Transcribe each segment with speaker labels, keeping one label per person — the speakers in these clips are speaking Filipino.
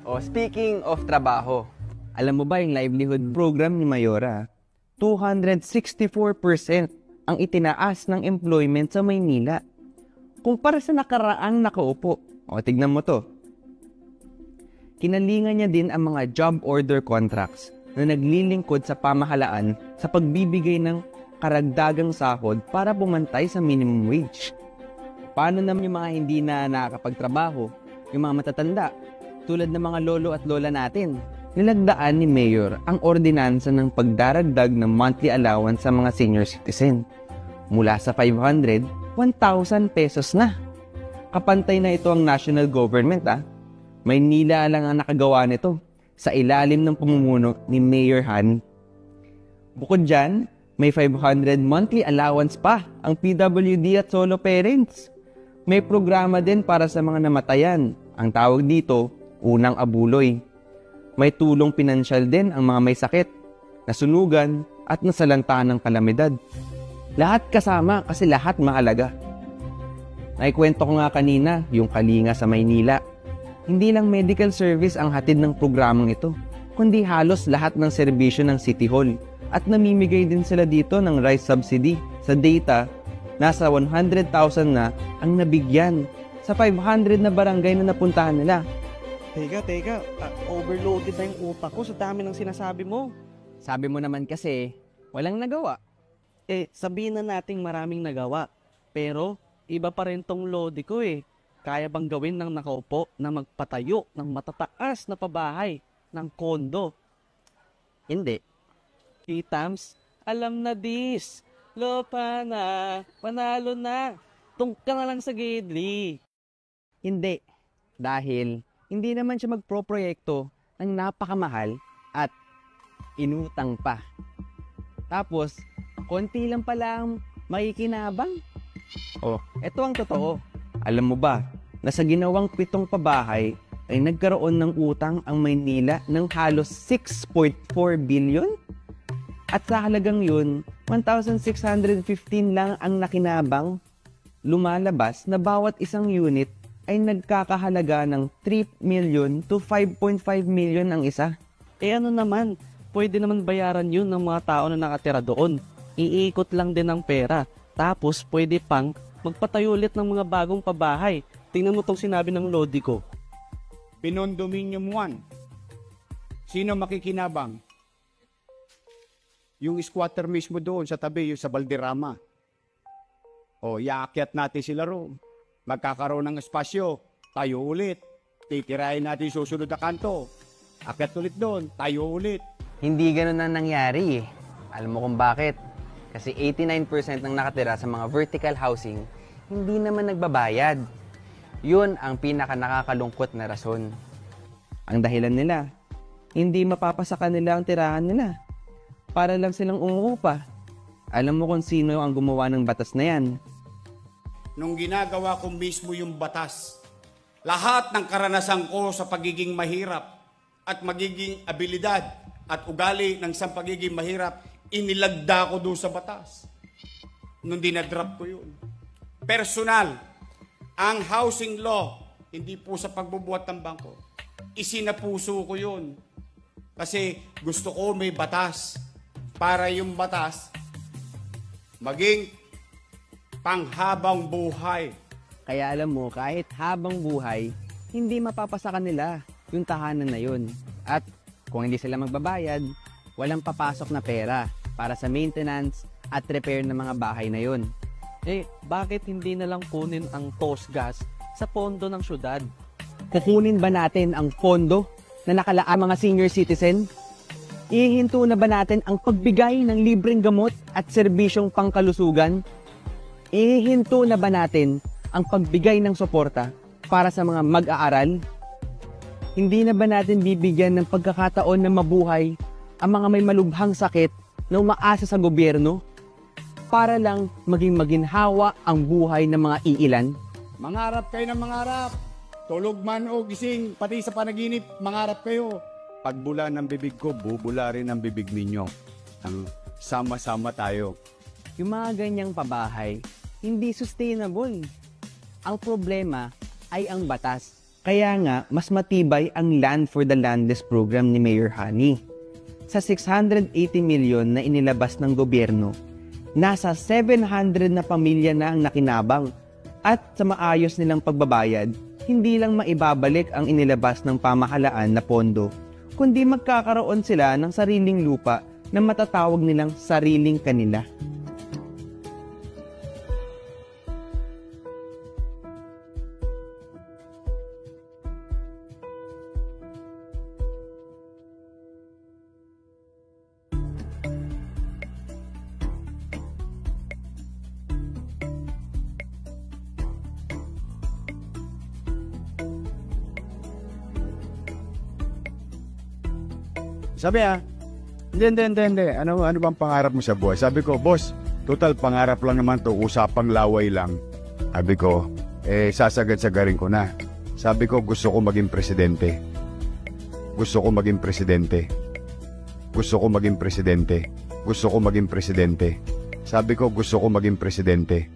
Speaker 1: O, speaking of trabaho, alam mo ba yung livelihood program ni Mayora? 264% ang itinaas ng employment sa Maynila. Kumpara sa nakaraang nakaupo. O, tignan mo to. Kinalingan niya din ang mga job order contracts na naglilingkod sa pamahalaan sa pagbibigay ng karagdagang sahod para bumantay sa minimum wage. Paano naman yung mga hindi na nakakapagtrabaho, yung mga matatanda, tulad ng mga lolo at lola natin? Nilagdaan ni Mayor ang ordinansa ng pagdaragdag ng monthly allowance sa mga senior citizen. Mula sa 500, 1,000 pesos na. Kapantay na ito ang national government Maynila lang ang nakagawa nito sa ilalim ng pamumuno ni Mayor Han. Bukod dyan, may 500 monthly allowance pa ang PWD at solo parents. May programa din para sa mga namatayan. Ang tawag dito, unang abuloy. May tulong pinansyal din ang mga may sakit, nasunugan at nasalanta ng kalamidad. Lahat kasama kasi lahat mahalaga. Naikwento ko nga kanina yung Kalinga sa Maynila. Hindi lang medical service ang hatid ng programang ito, kundi halos lahat ng serbisyo ng City Hall. At namimigay din sila dito ng rice subsidy. Sa data, nasa 100,000 na ang nabigyan sa 500 na barangay na napuntahan nila.
Speaker 2: Teka. Overloaded na yung utak ko sa dami ng sinasabi mo.
Speaker 1: Sabi mo naman kasi, walang nagawa.
Speaker 2: Sabihin na nating maraming nagawa. Pero, iba pa rin tong lodi ko Kaya bang gawin ng nakaupo na magpatayo ng matataas na pabahay ng kondo?
Speaker 1: Hindi.
Speaker 2: Kitams, alam na this. Lopa na, panalo na. Tungka na lang sa gidli.
Speaker 1: Hindi. Dahil hindi naman siya magproproyekto ng napakamahal at inutang pa. Tapos, konti lang pala ang makikinabang. Eto ang totoo. Alam mo ba, na sa ginawang 7 pabahay ay nagkaroon ng utang ang Maynila ng halos 6.4 billion? At sa halagang yun, 1,615 lang ang nakinabang. Lumalabas na bawat isang unit ay nagkakahalaga ng 3 million to 5.5 million ang isa.
Speaker 2: Ano naman, pwede naman bayaran yun ng mga tao na nakatira doon. Iikot lang din ang pera. Tapos pwede pang magpatayo ulit ng mga bagong pabahay. Tingnan mo tong sinabi ng lodi ko.
Speaker 3: Pinondominium 1. Sino makikinabang? Yung squatter mismo doon sa tabi, yung sa Balderrama. Iaakyat natin sila roon. Magkakaroon ng espasyo, tayo ulit. Titirahin natin susunod na kanto. Akyat ulit doon, tayo ulit.
Speaker 1: Hindi ganun ang nangyari Alam mo kung bakit? Kasi 89% ng nakatira sa mga vertical housing, hindi naman nagbabayad. Yun ang pinaka nakakalungkot na rason. Ang dahilan nila, hindi mapapasa nila ang tirahan nila. Para lang silang umuupa. Alam mo kung sino ang gumawa ng batas na yan?
Speaker 3: Nung ginagawa ko mismo yung batas, lahat ng karanasan ko sa pagiging mahirap at magiging abilidad at ugali ng isang pagiging mahirap, inilagda ko doon sa batas. Nung dinadrop ko yun. Personal, ang housing law, hindi po sa pagbubuhat ng bangko, isinapuso ko yun. Kasi gusto ko may batas para yung batas maging panghabang buhay.
Speaker 1: Kaya alam mo, kahit habang buhay, hindi mapapasa kanila yung tahanan na yun. At kung hindi sila magbabayad, walang papasok na pera para sa maintenance at repair ng mga bahay na yun.
Speaker 2: Bakit hindi na lang kunin ang TOSGAS sa pondo ng syudad?
Speaker 1: Kukunin ba natin ang pondo na nakalaan mga senior citizen? Ihinto na ba natin ang pagbigay ng libreng gamot at serbisyong pangkalusugan? Ihinto na ba natin ang pagbigay ng suporta para sa mga mag-aaral? Hindi na ba natin bibigyan ng pagkakataon na mabuhay ang mga may malubhang sakit na umaasa sa gobyerno para lang maging maginhawa ang buhay ng mga iilan?
Speaker 3: Mangarap kayo ng mangarap. Tulog man o gising, pati sa panaginip, mangarap kayo. Pagbula ng bibig ko, bubula rin ang bibig ninyo. Sama-sama tayo.
Speaker 1: Yung mga ganyang pabahay, hindi sustainable. Ang problema ay ang batas. Kaya nga, mas matibay ang Land for the Landless program ni Mayor Hani. Sa 680 milyon na inilabas ng gobyerno, nasa 700 na pamilya na ang nakinabang at sa maayos nilang pagbabayad, hindi lang maibabalik ang inilabas ng pamahalaan na pondo, kundi magkakaroon sila ng sariling lupa na matatawag nilang sariling kanila.
Speaker 4: Sabi hindi. Ano bang pangarap mo sa buhay? Sabi ko, boss, total pangarap lang naman to, usapang laway lang. Sabi ko, sasagad-sagarin ko na. Sabi ko, gusto ko maging presidente. Gusto ko maging presidente. Gusto ko maging presidente. Gusto ko maging presidente. Sabi ko, gusto ko maging presidente.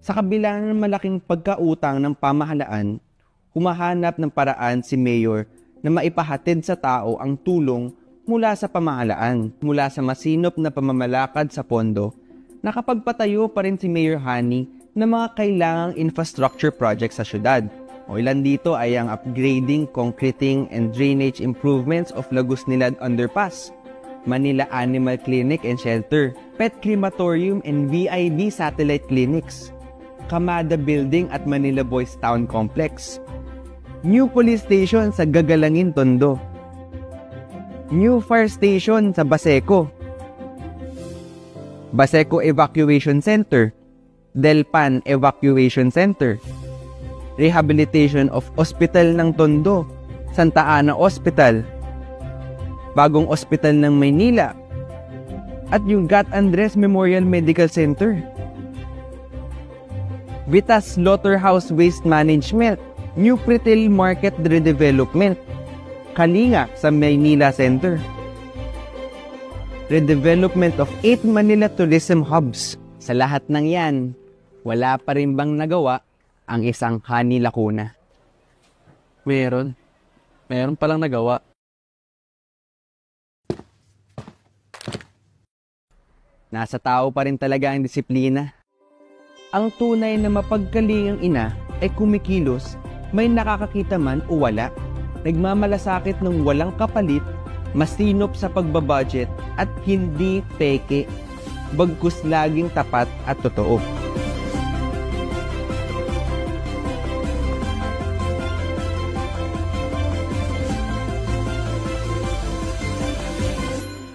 Speaker 1: Sa kabila ng malaking pagkautang ng pamahalaan, humahanap ng paraan si Mayor na maipahatid sa tao ang tulong mula sa pamahalaan, mula sa masinop na pamamalakad sa pondo. Nakapagpatayo pa rin si Mayor Hani ng mga kailangang infrastructure projects sa syudad. O ilan dito ay ang upgrading, concreting, and drainage improvements of Lagusnilad Underpass, Manila Animal Clinic and Shelter, Pet Crematorium and VIB Satellite Clinics, Kamada Building at Manila Boys Town Complex, New Police Station sa Gagalangin, Tondo, New Fire Station sa Baseco, Baseco Evacuation Center, Delpan Evacuation Center, Rehabilitation of Hospital ng Tondo, Santa Ana Hospital, Bagong Hospital ng Maynila, at yung Gat Andres Memorial Medical Center, Vitas Slaughterhouse Waste Management, New Pretil Market Redevelopment, Kalinga sa Maynila Center, redevelopment of 8 Manila Tourism Hubs. Sa lahat ng yan, wala pa rin bang nagawa ang isang Hani Lacuna?
Speaker 2: Meron palang nagawa.
Speaker 1: Nasa tao pa rin talaga ang disiplina. Ang tunay na mapagkalingang ina ay kumikilos, may nakakakita man o wala, nagmamalasakit ng walang kapalit, masinop sa pagbabudget at hindi peke, bagkus laging tapat at totoo.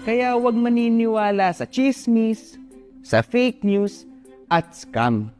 Speaker 1: Kaya huwag maniniwala sa chismis, sa fake news at scam.